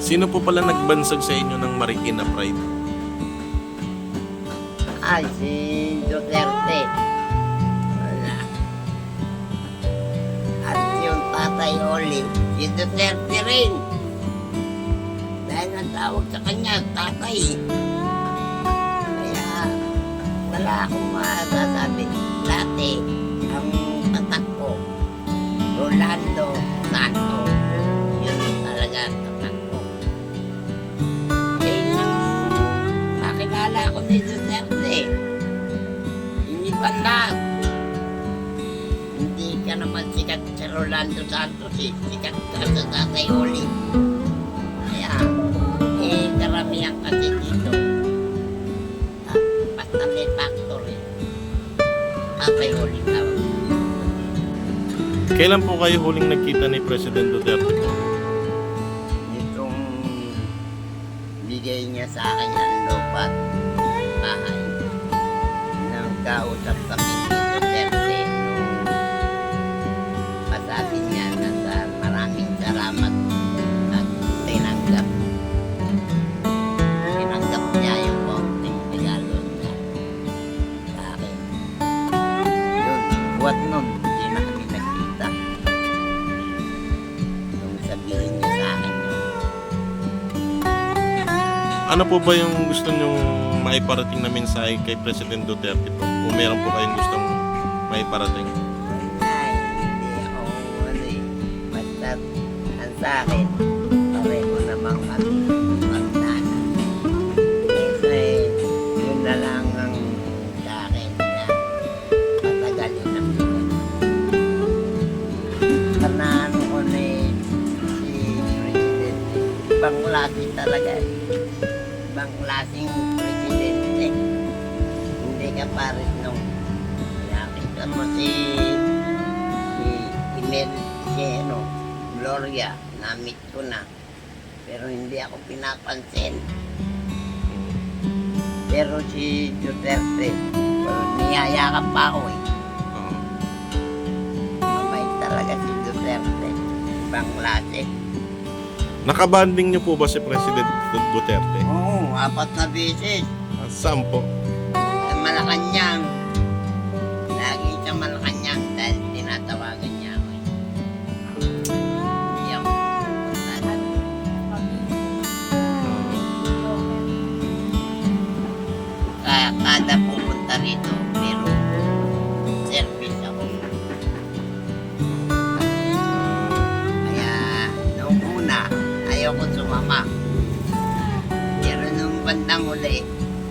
Sino po pala nagbansag sa inyo ng Marikina Pride? Ay, si Duterte. Wala. At yung Tatay Oli, si Duterte rin. Dahil ang tawag sa kanya, tatay. Kaya wala akong masasabi. Dati, ang tatak ko, Rolando Santos. Yun talaga ang tatak ko. Eh, nang makilala ko si Duterte, hindi pa lahat. Hindi ka naman sikat sa Rolando Santos eh. Sikat ka sa Tatay Oli. Kaya, karamihan kasi dito. Basta may factor eh. Tatay Oli tawag. Kailan po kayo huling nagkita ni President Duterte po? Itong bigay niya sa akin ang lupa at bahay. Nang kausap kami ni Duterte nung pasabi niya na sa maraming salamat at tinanggap. Tinanggap niya yung konting regalo niya sa akin. Yun, buwan nun, hindi na kami nagkita. Nung sabihin niya sa akin yun. Ano po ba yung gusto nyong maiparating na mensahe kay President Duterte po? Kung meron po kayong gustong maiparating? Ay, hindi ako ano eh. Basta ang sa akin, pareho namang kami magdana. Kasi yun na lang ang sa akin na patagalin ang buhay. Kanaan ko na eh, si President, ibang klase talaga eh. Ibang klaseng presidente. Hindi ka pares nung nakita mo si ano, Gloria, na-meet ko na. Pero hindi ako pinapansin. Pero si Duterte, niyayakap pa ako eh. Oo. Mabait talaga si Duterte. Ibang klase. Nakabanding niyo po ba si President Duterte? Oo, 4 na beses. Saan po? Malacanang. Lagi sa Malacanang dahil tinatawagan niya ako. Hindi ako pupunta. Kaya kada pupunta rito, pero service ako. Kaya noong una, ayoko sumama. Pero nung bandang uli,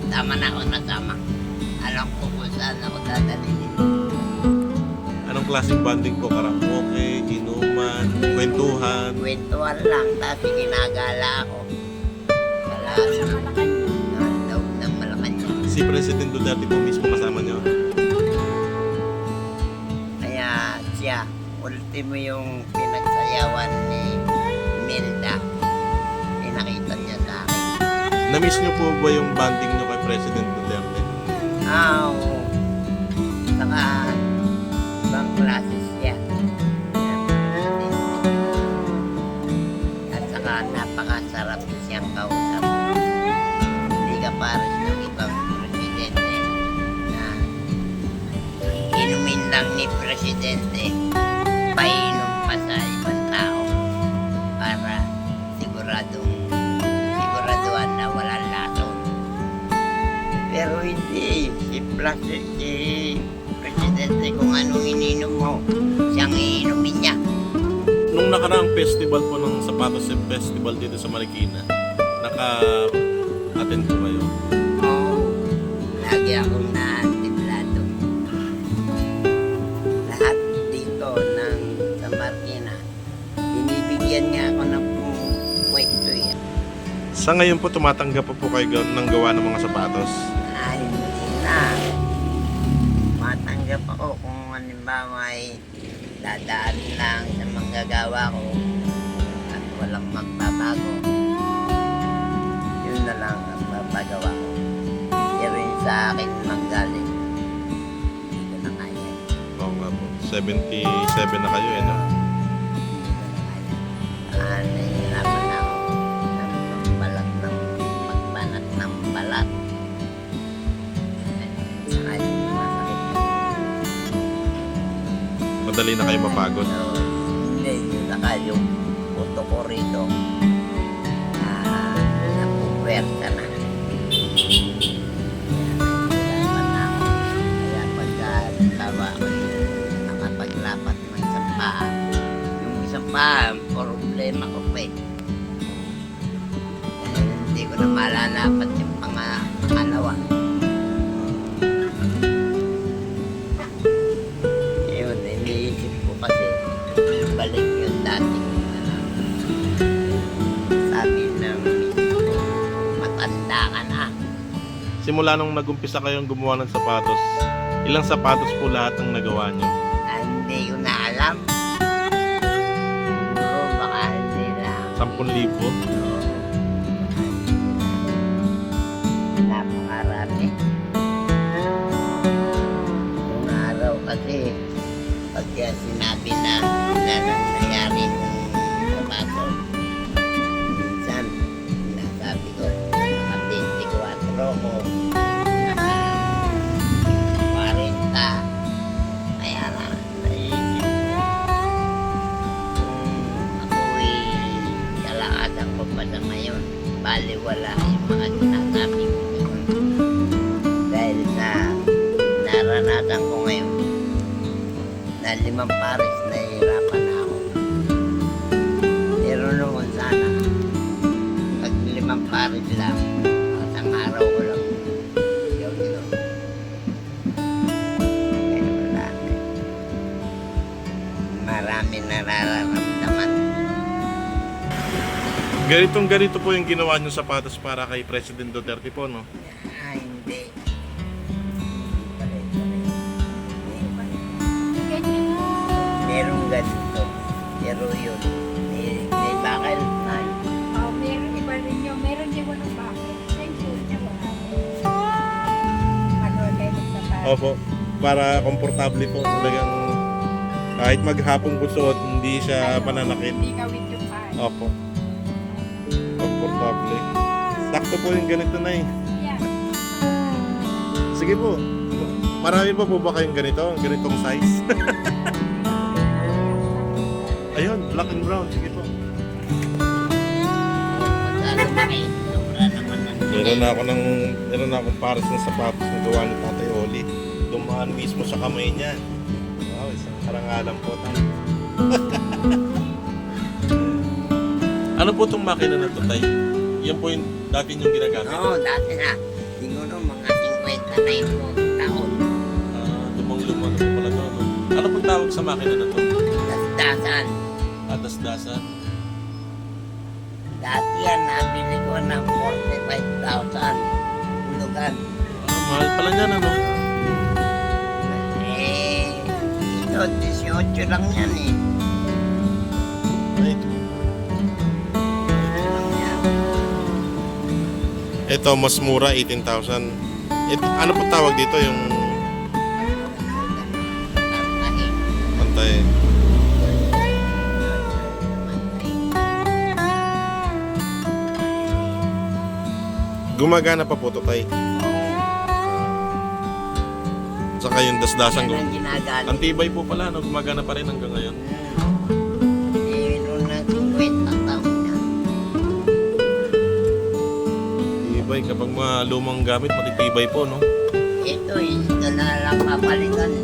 tama na ako nasama. Alam ko kung saan ako dadalhin. Anong klaseng banding po? Karaoke, inuman, kwentuhan? Kwentuhan lang, tapos ginagala ako. Sa loob ng Malacanang. Si President Duterte po mismo kasama niyo? Kaya siya, ultimo yung pinagsayawan ni Milda. Pinakita niya sa akin. Na-miss niyo po ba yung banding niyo kay President Duterte? Oo. Saka, ibang klase siya. At saka, napakasarap siyang kausap. Hindi ka pares ng ibang presidente na inumin lang ni presidente, painom pa sa ibang tao para siguraduhan na walang lason. Pero hindi, si presidente kung anong ininom mo, siyang iinumin niya. Nung nakaraang festival po ng Sapatos Festival dito sa Marikina, naka-attend po kayo? Oo, lagi akong naantiblado. Lahat dito ng sa Marikina, binibigyan niya ako ng pwesto yan. Sa ngayon po, tumatanggap po kayo ng gawa ng mga sapatos? Ay, hindi na. Matanggap ako kung halimbawa ay dadaan lang sa manggagawa ko at walang magbabago. Yun na lang ang papagawa ko. Pero yung sa akin manggaling, hindi ko na kaya. Oo nga po. 77 na kayo eh, no? Hindi ko na kaya. Nahihirapan na ako na madali na kayo mapagod. So, hindi, yun saka yung puto ko rito. Napuwerta na. Kaya pagka tawa ko nakapaglapat ng isang paa, yung isang paa, problema ko pa eh. Hindi ko na malalapat yung pangalawa. Yun, iniisip ko kasi balik yung dating sabi ng matanda ka na. Simula nung nagumpisa kayong gumawa ng sapatos, ilang sapatos po lahat ng nagawa nyo? Hindi ko na alam. Siguro baka hindi lang. 10,000? Napakarami. Yung araw kasi, pagka sinabi na nangyari ng sapatos, minsan, sinasabi ko, naka-24 ko, naka-40, kaya na, naisip ko, kung ako'y kalakasan ko pa sa ngayon, baliwala yung mga sinasabi ko ngayon. Dahil sa naranasan ko ngayon, na 5 pares, nahihirapan na ako. Pero noon sana, pag 5 pares lang, isang araw ko lang yun. Kaya wala na. Marami nararamdaman. Ganito po yung ginawa nyo sapatos para kay President Duterte po, no? Hindi. Merong ganito. Pero yun, may bakal na. Oh, meron iba rin yun. Meron din walang bakit. Same shoes niya wala. Ano, kayo magsasabi. Opo, para komportable po. Talagang kahit maghapong busot, hindi siya pananakit. Hindi kawit yung paa. Opo. Komportable. Sakto po yung ganito na eh. Yeah. Sige po. Marami pa po ba kayong ganito? Ganitong size? Ayun, black and brown. Sige po. Magkano ba kayo? Sobra naman ng Meron na akong pares ng sapatos na gawa ni Tatay Oli. Dumaan mismo sa kamay niya. Wow, isang karangalan po tayo. Ano po itong makina na to, Tay? Yan po yung dati niyong ginagamit. Oo, dati na. Siguro mga 50 na yung taon. Lumang-lumang na po pala to. No? Ano pong tawag sa makina na to? Dasdasan. Atas-dasan. Dati yan, nabili ko ng 45,000. Hulugan. Mahal pala niyan, ano? Ito, 18 lang yan eh. Ay, ito, mas mura, 18,000. Ano po tawag dito? Yung pantay. Gumagana pa po ito, Tay. Saka yung dasdasan ko. Yan ang ginagamit. Ang tibay po pala, no? Gumagana pa rin hanggang ngayon. Noon na 50 taon na. Tibay, kapag mga lumang gamit, matitibay po, no? Ito na lang papalitan.